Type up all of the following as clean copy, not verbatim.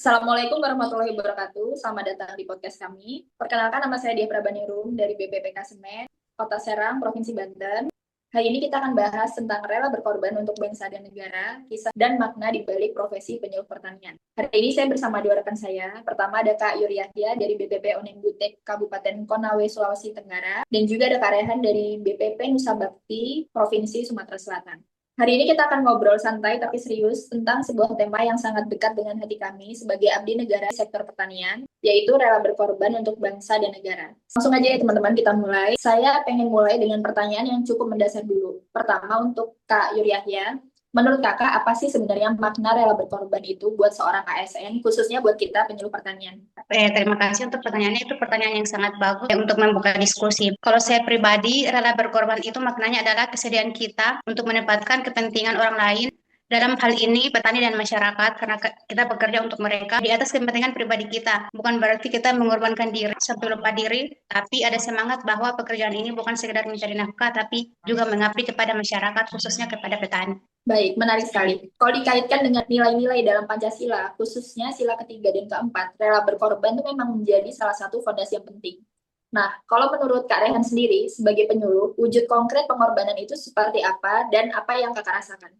Assalamualaikum warahmatullahi wabarakatuh. Selamat datang di podcast kami. Perkenalkan, nama saya Dia Prabaningrum dari BPPK Semen, Kota Serang, Provinsi Banten. Hari ini kita akan bahas tentang rela berkorban untuk bangsa dan negara, kisah dan makna di balik profesi penyuluh pertanian. Hari ini saya bersama dua rekan saya. Pertama ada Kak Yuri Yahya dari BPP Oneng Butek, Kabupaten Konawe, Sulawesi Tenggara. Dan juga ada Kak Rehan dari BPP Nusa Bakti, Provinsi Sumatera Selatan. Hari ini kita akan ngobrol santai tapi serius tentang sebuah tema yang sangat dekat dengan hati kami sebagai abdi negara di sektor pertanian, yaitu rela berkorban untuk bangsa dan negara. Langsung aja ya teman-teman, kita mulai. Saya pengen mulai dengan pertanyaan yang cukup mendasar dulu. Pertama untuk Kak Yuri Yahya, menurut Kakak apa sih sebenarnya makna rela berkorban itu buat seorang ASN, khususnya buat kita penyuluh pertanian? Terima kasih untuk pertanyaannya. Itu pertanyaan yang sangat bagus untuk membuka diskusi. Kalau saya pribadi, rela berkorban itu maknanya adalah kesediaan kita untuk menempatkan kepentingan orang lain. Dalam hal ini, petani dan masyarakat, karena kita bekerja untuk mereka di atas kepentingan pribadi kita. Bukan berarti kita mengorbankan diri sampai lupa diri, tapi ada semangat bahwa pekerjaan ini bukan sekedar mencari nafkah, tapi juga mengabdi kepada masyarakat, khususnya kepada petani. Baik, menarik sekali. Kalau dikaitkan dengan nilai-nilai dalam Pancasila, khususnya sila ketiga dan keempat, rela berkorban itu memang menjadi salah satu fondasi yang penting. Nah, kalau menurut Kak Rehan sendiri, sebagai penyuluh, wujud konkret pengorbanan itu seperti apa dan apa yang Kakak rasakan?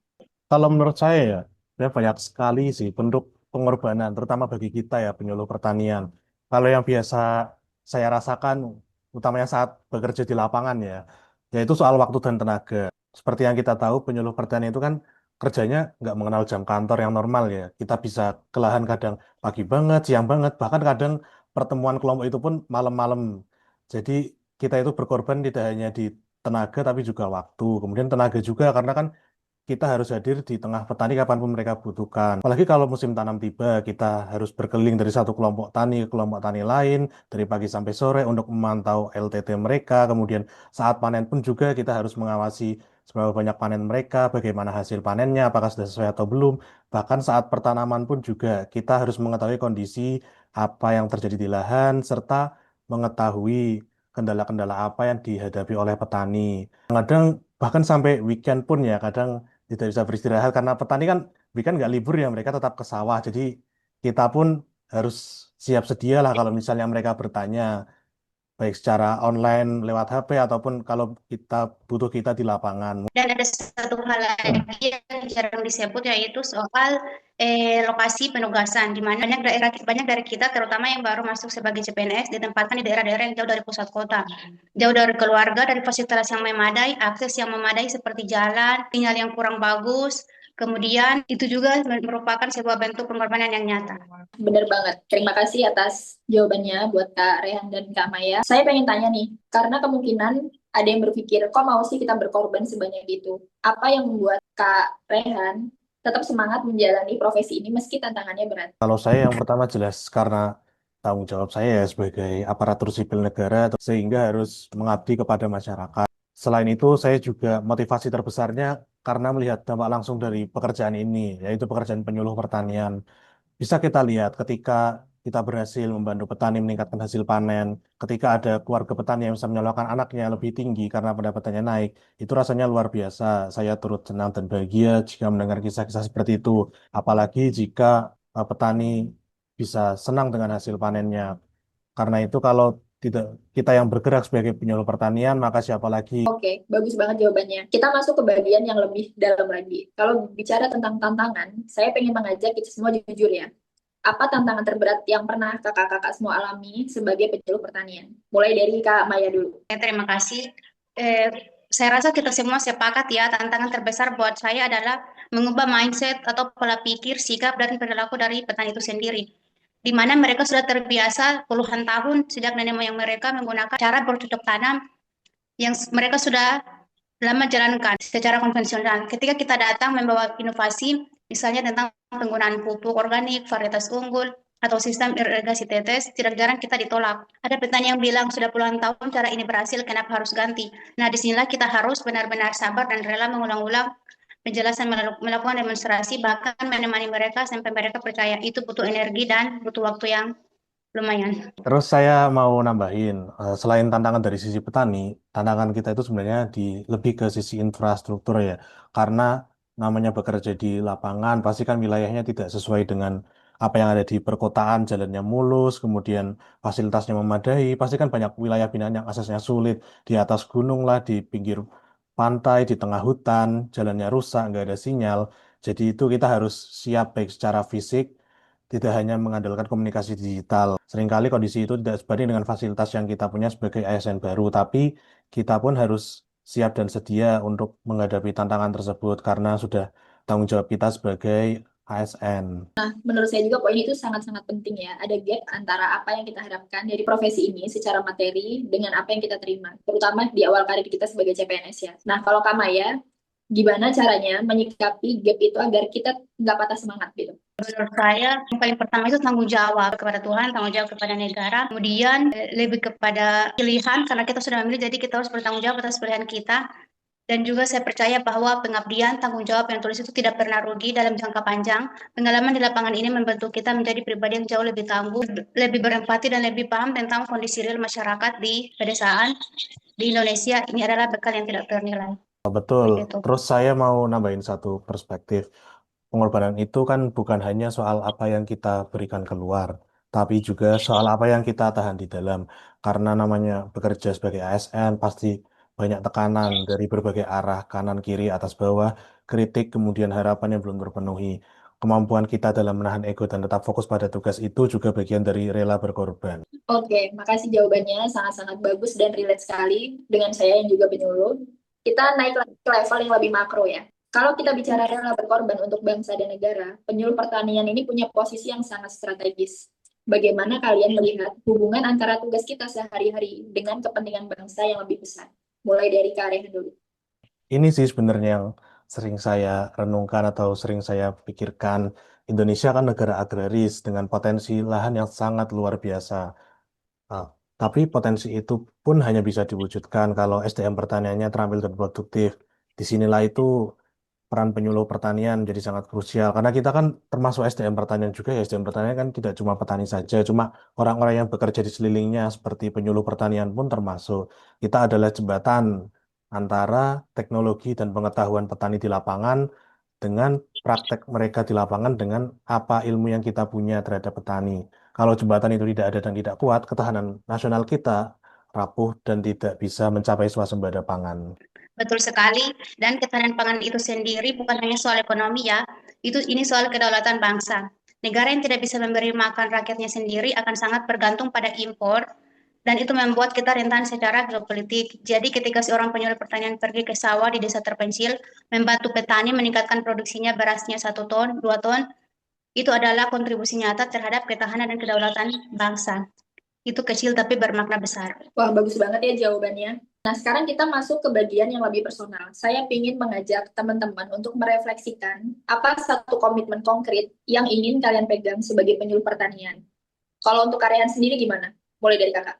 Kalau menurut saya ya, ya banyak sekali sih bentuk pengorbanan, terutama bagi kita ya penyuluh pertanian. Kalau yang biasa saya rasakan, utamanya saat bekerja di lapangan ya, yaitu soal waktu dan tenaga. Seperti yang kita tahu, penyuluh pertanian itu kan kerjanya nggak mengenal jam kantor yang normal ya. Kita bisa ke lahan kadang pagi banget, siang banget, bahkan kadang pertemuan kelompok itu pun malam-malam. Jadi kita itu berkorban tidak hanya di tenaga tapi juga waktu. Kemudian tenaga juga karena kan kita harus hadir di tengah petani kapanpun mereka butuhkan. Apalagi kalau musim tanam tiba, kita harus berkeliling dari satu kelompok tani ke kelompok tani lain, dari pagi sampai sore untuk memantau LTT mereka. Kemudian saat panen pun juga kita harus mengawasi seberapa banyak panen mereka, bagaimana hasil panennya, apakah sudah sesuai atau belum. Bahkan saat pertanaman pun juga kita harus mengetahui kondisi apa yang terjadi di lahan, serta mengetahui kendala-kendala apa yang dihadapi oleh petani. Kadang bahkan sampai weekend pun ya, kadang tidak bisa beristirahat karena petani kan weekend nggak libur ya, mereka tetap ke sawah. Jadi kita pun harus siap sedia lah kalau misalnya mereka bertanya, baik secara online lewat HP ataupun kalau kita butuh kita di lapangan. Dan ada satu hal lagi yang jarang disebut, yaitu soal lokasi penugasan, di mana banyak dari kita, terutama yang baru masuk sebagai CPNS, ditempatkan di daerah-daerah yang jauh dari pusat kota, jauh dari keluarga, dari fasilitas yang memadai, akses yang memadai seperti jalan, sinyal yang kurang bagus. Kemudian itu juga merupakan sebuah bentuk pengorbanan yang nyata. Benar banget. Terima kasih atas jawabannya buat Kak Rehan dan Kak Maya. Saya pengen tanya nih, karena kemungkinan ada yang berpikir, kok mau sih kita berkorban sebanyak itu? Apa yang membuat Kak Rehan tetap semangat menjalani profesi ini meski tantangannya berat? Kalau saya yang pertama jelas karena tanggung jawab saya ya sebagai aparatur sipil negara sehingga harus mengabdi kepada masyarakat. Selain itu saya juga motivasi terbesarnya karena melihat dampak langsung dari pekerjaan ini, yaitu pekerjaan penyuluh pertanian. Bisa kita lihat ketika kita berhasil membantu petani meningkatkan hasil panen, ketika ada keluarga petani yang bisa menyalurkan anaknya lebih tinggi karena pendapatannya naik, itu rasanya luar biasa. Saya turut senang dan bahagia jika mendengar kisah-kisah seperti itu. Apalagi jika petani bisa senang dengan hasil panennya. Karena itu kalau tidak kita yang bergerak sebagai penyuluh pertanian, maka siapa lagi. Oke, bagus banget jawabannya. Kita masuk ke bagian yang lebih dalam lagi. Kalau bicara tentang tantangan, saya pengen mengajak kita semua jujur ya. Apa tantangan terberat yang pernah kakak-kakak semua alami sebagai penyuluh pertanian? Mulai dari Kak Maya dulu. Terima kasih. Eh, saya rasa kita semua sepakat ya, tantangan terbesar buat saya adalah mengubah mindset atau pola pikir, sikap, dan perilaku dari petani itu sendiri. Di mana mereka sudah terbiasa puluhan tahun sejak nenek moyang mereka menggunakan cara bercocok tanam yang mereka sudah lama jalankan secara konvensional. Ketika kita datang membawa inovasi, misalnya tentang penggunaan pupuk organik, varietas unggul, atau sistem irigasi tetes, tidak jarang kita ditolak. Ada petani yang bilang sudah puluhan tahun cara ini berhasil, kenapa harus ganti? Nah, disinilah kita harus benar-benar sabar dan rela mengulang-ulang penjelasan, melakukan demonstrasi, bahkan menemani mereka sampai mereka percaya. Itu butuh energi dan butuh waktu yang lumayan. Terus saya mau nambahin, selain tantangan dari sisi petani, tantangan kita itu sebenarnya lebih ke sisi infrastruktur ya. Karena namanya bekerja di lapangan, pasti kan wilayahnya tidak sesuai dengan apa yang ada di perkotaan jalannya mulus, kemudian fasilitasnya memadai, pasti kan banyak wilayah binaan yang aksesnya sulit, di atas gunung lah, di pinggir pantai, di tengah hutan, jalannya rusak, nggak ada sinyal. Jadi itu kita harus siap baik secara fisik, tidak hanya mengandalkan komunikasi digital. Seringkali kondisi itu tidak sebanding dengan fasilitas yang kita punya sebagai ASN baru, tapi kita pun harus siap dan sedia untuk menghadapi tantangan tersebut karena sudah tanggung jawab kita sebagai ASN. Menurut saya juga poin itu sangat-sangat penting ya. Ada gap antara apa yang kita harapkan dari profesi ini secara materi dengan apa yang kita terima, terutama di awal karir kita sebagai CPNS ya. Nah, kalau Kamaya, gimana caranya menyikapi gap itu agar kita nggak patah semangat gitu? Menurut saya, yang paling pertama itu tanggung jawab kepada Tuhan, tanggung jawab kepada negara, kemudian lebih kepada pilihan, karena kita sudah memilih, jadi kita harus bertanggung jawab atas pilihan kita. Dan juga saya percaya bahwa pengabdian, tanggung jawab yang tulis itu tidak pernah rugi dalam jangka panjang. Pengalaman di lapangan ini membentuk kita menjadi pribadi yang jauh lebih tangguh, lebih berempati, dan lebih paham tentang kondisi real masyarakat di pedesaan di Indonesia. Ini adalah bekal yang tidak ternilai. Betul. Begitu. Terus saya mau nambahin satu perspektif. Pengorbanan itu kan bukan hanya soal apa yang kita berikan keluar, tapi juga soal apa yang kita tahan di dalam. Karena namanya bekerja sebagai ASN pasti banyak tekanan dari berbagai arah, kanan, kiri, atas, bawah, kritik, kemudian harapan yang belum terpenuhi. Kemampuan kita dalam menahan ego dan tetap fokus pada tugas itu juga bagian dari rela berkorban. Oke, makasih jawabannya sangat-sangat bagus dan relate sekali dengan saya yang juga penyuluh. Kita naik lagi ke level yang lebih makro ya. Kalau kita bicara rela berkorban untuk bangsa dan negara, penyuluh pertanian ini punya posisi yang sangat strategis. Bagaimana kalian melihat hubungan antara tugas kita sehari-hari dengan kepentingan bangsa yang lebih besar? Mulai dari Kak Rehan dulu. Ini sih sebenarnya yang sering saya renungkan atau sering saya pikirkan. Indonesia kan negara agraris dengan potensi lahan yang sangat luar biasa. Ah, tapi potensi itu pun hanya bisa diwujudkan kalau SDM pertaniannya terampil dan produktif. Disinilah itu peran penyuluh pertanian jadi sangat krusial. Karena kita kan termasuk SDM pertanian juga ya. SDM pertanian kan tidak cuma petani saja, cuma orang-orang yang bekerja di sekelilingnya seperti penyuluh pertanian pun termasuk. Kita adalah jembatan antara teknologi dan pengetahuan petani di lapangan dengan praktek mereka di lapangan dengan apa ilmu yang kita punya terhadap petani. Kalau jembatan itu tidak ada dan tidak kuat, ketahanan nasional kita rapuh dan tidak bisa mencapai swasembada pangan. Betul sekali. Dan ketahanan pangan itu sendiri bukan hanya soal ekonomi ya. Ini soal kedaulatan bangsa. Negara yang tidak bisa memberi makan rakyatnya sendiri akan sangat bergantung pada impor. Dan itu membuat kita rentan secara geopolitik. Jadi ketika seorang penyuluh pertanian pergi ke sawah di desa terpencil, membantu petani meningkatkan produksinya berasnya 1 ton, 2 ton, itu adalah kontribusi nyata terhadap ketahanan dan kedaulatan bangsa. Itu kecil tapi bermakna besar. Wah, bagus banget ya jawabannya. Nah, sekarang kita masuk ke bagian yang lebih personal. Saya ingin mengajak teman-teman untuk merefleksikan apa satu komitmen konkret yang ingin kalian pegang sebagai penyuluh pertanian. Kalau untuk karyawan sendiri gimana? Mulai dari kakak.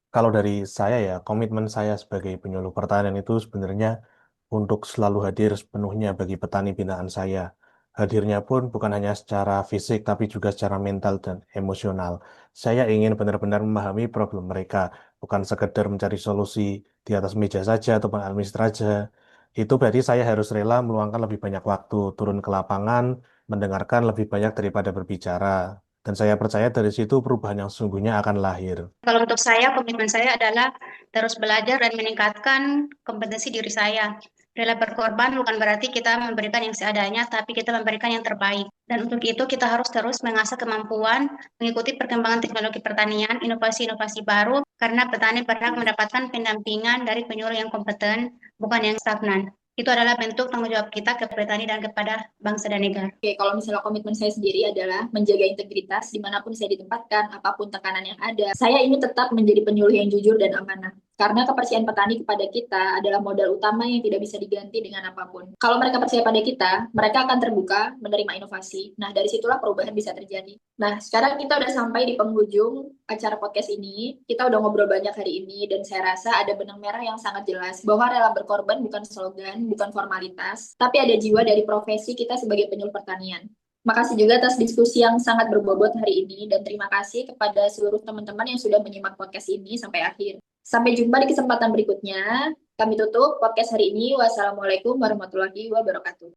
Kalau dari saya ya, komitmen saya sebagai penyuluh pertanian itu sebenarnya untuk selalu hadir sepenuhnya bagi petani binaan saya. Hadirnya pun bukan hanya secara fisik, tapi juga secara mental dan emosional. Saya ingin benar-benar memahami problem mereka, bukan sekedar mencari solusi di atas meja saja ataupun administrasi. Itu berarti saya harus rela meluangkan lebih banyak waktu, turun ke lapangan, mendengarkan lebih banyak daripada berbicara. Dan saya percaya dari situ perubahan yang sesungguhnya akan lahir. Kalau untuk saya, komitmen saya adalah terus belajar dan meningkatkan kompetensi diri saya. Rela berkorban bukan berarti kita memberikan yang seadanya, tapi kita memberikan yang terbaik. Dan untuk itu kita harus terus mengasah kemampuan, mengikuti perkembangan teknologi pertanian, inovasi-inovasi baru, karena petani berhak mendapatkan pendampingan dari penyuluh yang kompeten, bukan yang stagnan. Itu adalah bentuk tanggung jawab kita ke petani dan kepada bangsa dan negara. Oke, kalau misalnya komitmen saya sendiri adalah menjaga integritas dimanapun saya ditempatkan, apapun tekanan yang ada. Saya ingin tetap menjadi penyuluh yang jujur dan amanah. Karena kepercayaan petani kepada kita adalah modal utama yang tidak bisa diganti dengan apapun. Kalau mereka percaya pada kita, mereka akan terbuka menerima inovasi. Nah, dari situlah perubahan bisa terjadi. Nah, sekarang kita udah sampai di penghujung acara podcast ini. Kita udah ngobrol banyak hari ini, dan saya rasa ada benang merah yang sangat jelas bahwa rela berkorban bukan slogan, bukan formalitas, tapi ada jiwa dari profesi kita sebagai penyuluh pertanian. Makasih juga atas diskusi yang sangat berbobot hari ini, dan terima kasih kepada seluruh teman-teman yang sudah menyimak podcast ini sampai akhir. Sampai jumpa di kesempatan berikutnya. Kami tutup podcast hari ini. Wassalamualaikum warahmatullahi wabarakatuh.